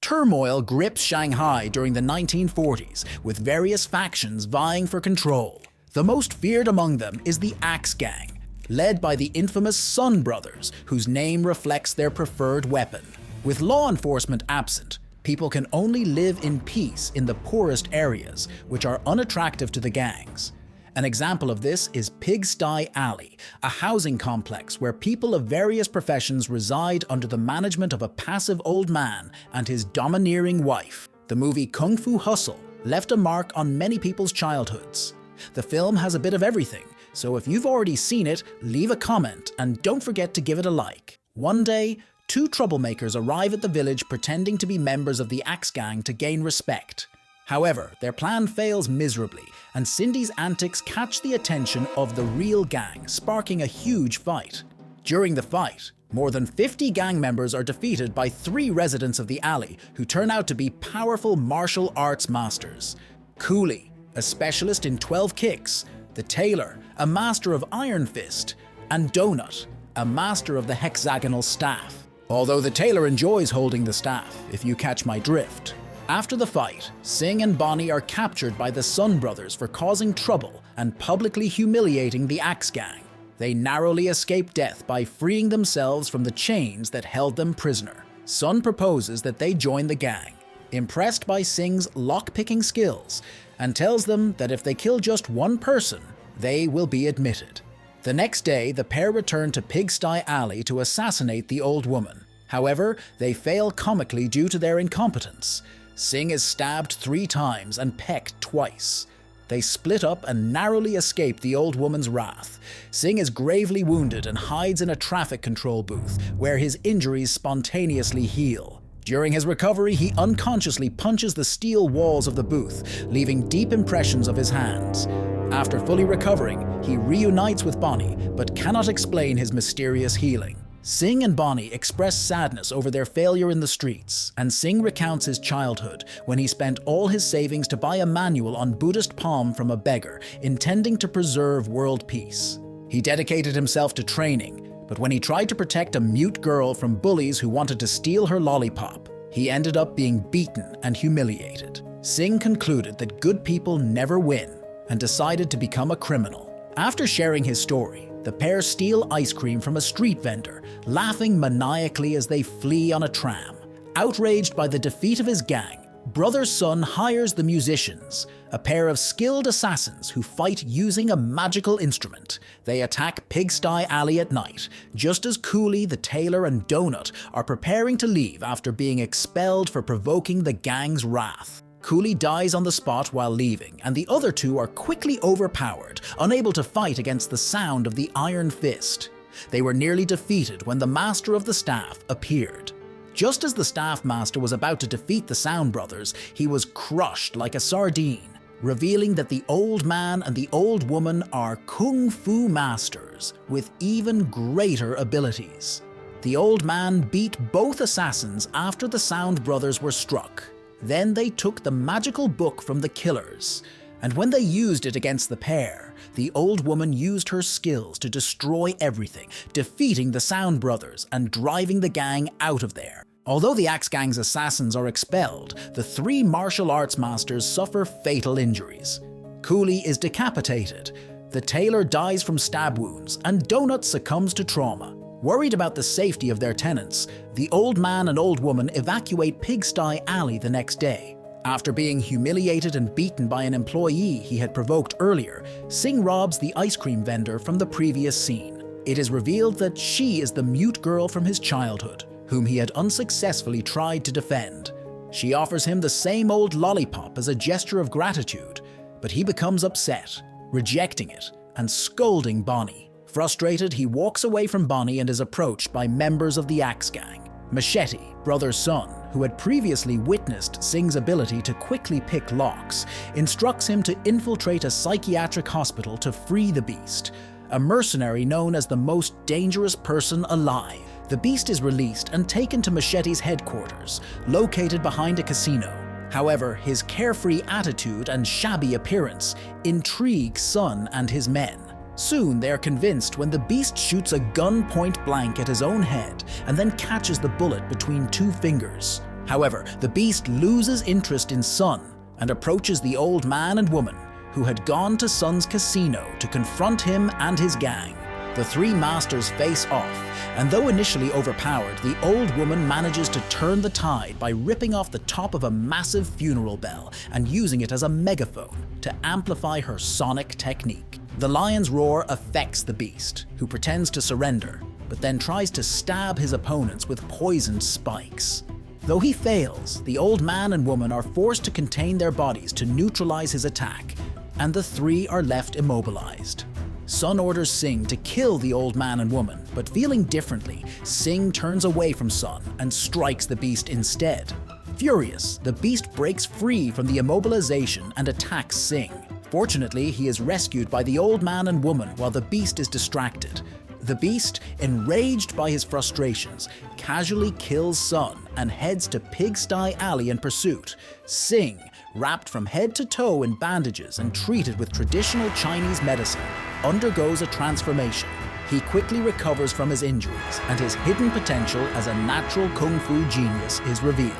Turmoil grips Shanghai during the 1940s, with various factions vying for control. The most feared among them is the Axe Gang, led by the infamous Sun Brothers, whose name reflects their preferred weapon. With law enforcement absent, people can only live in peace in the poorest areas, which are unattractive to the gangs. An example of this is Pigsty Alley, a housing complex where people of various professions reside under the management of a passive old man and his domineering wife. The movie Kung Fu Hustle left a mark on many people's childhoods. The film has a bit of everything, so if you've already seen it, leave a comment and don't forget to give it a like. One day, two troublemakers arrive at the village pretending to be members of the Axe Gang to gain respect. However, their plan fails miserably, and Cindy's antics catch the attention of the real gang, sparking a huge fight. During the fight, more than 50 gang members are defeated by 3 residents of the alley who turn out to be powerful martial arts masters. Coolie, a specialist in 12 kicks, the Tailor, a master of Iron Fist, and Donut, a master of the hexagonal staff. Although the Tailor enjoys holding the staff, if you catch my drift. After the fight, Sing and Bonnie are captured by the Sun Brothers for causing trouble and publicly humiliating the Axe Gang. They narrowly escape death by freeing themselves from the chains that held them prisoner. Sun proposes that they join the gang, impressed by Sing's lock-picking skills, and tells them that if they kill just one person, they will be admitted. The next day, the pair return to Pigsty Alley to assassinate the old woman. However, they fail comically due to their incompetence. Sing is stabbed 3 times and pecked twice. They split up and narrowly escape the old woman's wrath. Sing is gravely wounded and hides in a traffic control booth, where his injuries spontaneously heal. During his recovery, he unconsciously punches the steel walls of the booth, leaving deep impressions of his hands. After fully recovering, he reunites with Bonnie, but cannot explain his mysterious healing. Sing and Bonnie express sadness over their failure in the streets, and Sing recounts his childhood when he spent all his savings to buy a manual on Buddhist palm from a beggar, intending to preserve world peace. He dedicated himself to training, but when he tried to protect a mute girl from bullies who wanted to steal her lollipop, he ended up being beaten and humiliated. Sing concluded that good people never win and decided to become a criminal. After sharing his story, the pair steal ice cream from a street vendor, laughing maniacally as they flee on a tram. Outraged by the defeat of his gang, Brother Sun hires the musicians, a pair of skilled assassins who fight using a magical instrument. They attack Pigsty Alley at night, just as Coolie, the Tailor, and Donut are preparing to leave after being expelled for provoking the gang's wrath. Coolie dies on the spot while leaving, and the other 2 are quickly overpowered, unable to fight against the sound of the Iron Fist. They were nearly defeated when the Master of the Staff appeared. Just as the Staff Master was about to defeat the Sound Brothers, he was crushed like a sardine, revealing that the old man and the old woman are Kung Fu masters with even greater abilities. The old man beat both assassins after the Sound Brothers were struck. Then they took the magical book from the killers, and when they used it against the pair, the old woman used her skills to destroy everything, defeating the Sound Brothers and driving the gang out of there. Although the Axe Gang's assassins are expelled, the 3 martial arts masters suffer fatal injuries. Coolie is decapitated, the Tailor dies from stab wounds, and Donut succumbs to trauma. Worried about the safety of their tenants, the old man and old woman evacuate Pigsty Alley the next day. After being humiliated and beaten by an employee he had provoked earlier, Sing robs the ice cream vendor from the previous scene. It is revealed that she is the mute girl from his childhood, whom he had unsuccessfully tried to defend. She offers him the same old lollipop as a gesture of gratitude, but he becomes upset, rejecting it and scolding Bonnie. Frustrated, he walks away from Bonnie and is approached by members of the Axe Gang. Machete, Brother Sun, who had previously witnessed Sing's ability to quickly pick locks, instructs him to infiltrate a psychiatric hospital to free the Beast, a mercenary known as the most dangerous person alive. The Beast is released and taken to Machete's headquarters, located behind a casino. However, his carefree attitude and shabby appearance intrigue Sun and his men. Soon they are convinced when the Beast shoots a gun point blank at his own head and then catches the bullet between 2 fingers. However, the beast loses interest in Sun and approaches the old man and woman who had gone to Sun's casino to confront him and his gang. The three masters face off, and though initially overpowered, the old woman manages to turn the tide by ripping off the top of a massive funeral bell and using it as a megaphone to amplify her sonic technique. The lion's roar affects the beast, who pretends to surrender, but then tries to stab his opponents with poisoned spikes. Though he fails, the old man and woman are forced to contain their bodies to neutralize his attack, and the three are left immobilized. Sun orders Sing to kill the old man and woman, but feeling differently, Sing turns away from Sun and strikes the beast instead. Furious, the beast breaks free from the immobilization and attacks Sing. Fortunately, he is rescued by the old man and woman while the beast is distracted. The beast, enraged by his frustrations, casually kills Sun and heads to Pigsty Alley in pursuit. Sing, wrapped from head to toe in bandages and treated with traditional Chinese medicine, undergoes a transformation. He quickly recovers from his injuries, and his hidden potential as a natural kung fu genius is revealed.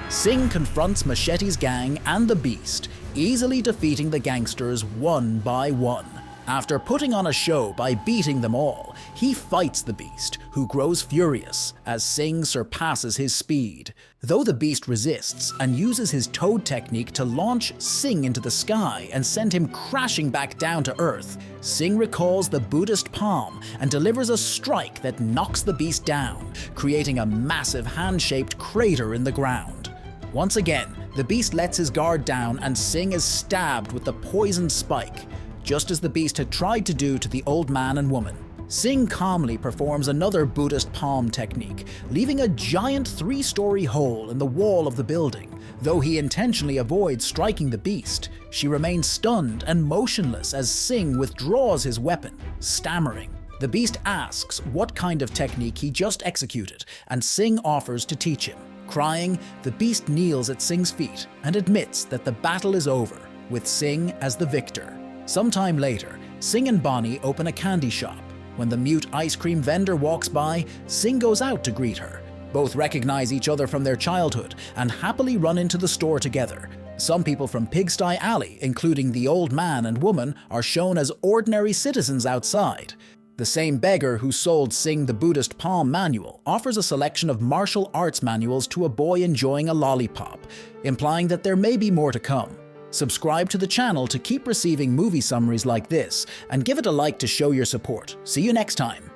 Sing confronts Machete's gang and the beast, easily defeating the gangsters one by one. After putting on a show by beating them all, he fights the beast, who grows furious as Sing surpasses his speed. Though the beast resists and uses his toad technique to launch Sing into the sky and send him crashing back down to earth, Sing recalls the Buddhist palm and delivers a strike that knocks the beast down, creating a massive hand-shaped crater in the ground. Once again, the beast lets his guard down and Sing is stabbed with the poisoned spike, just as the beast had tried to do to the old man and woman. Sing calmly performs another Buddhist palm technique, leaving a giant 3-story hole in the wall of the building. Though he intentionally avoids striking the beast, she remains stunned and motionless as Sing withdraws his weapon, stammering. The beast asks what kind of technique he just executed, and Sing offers to teach him. Crying, the beast kneels at Sing's feet and admits that the battle is over, with Sing as the victor. Sometime later, Sing and Bonnie open a candy shop. When the mute ice cream vendor walks by, Sing goes out to greet her. Both recognize each other from their childhood and happily run into the store together. Some people from Pigsty Alley, including the old man and woman, are shown as ordinary citizens outside. The same beggar who sold Sing the Buddhist palm manual offers a selection of martial arts manuals to a boy enjoying a lollipop, implying that there may be more to come. Subscribe to the channel to keep receiving movie summaries like this, and give it a like to show your support. See you next time.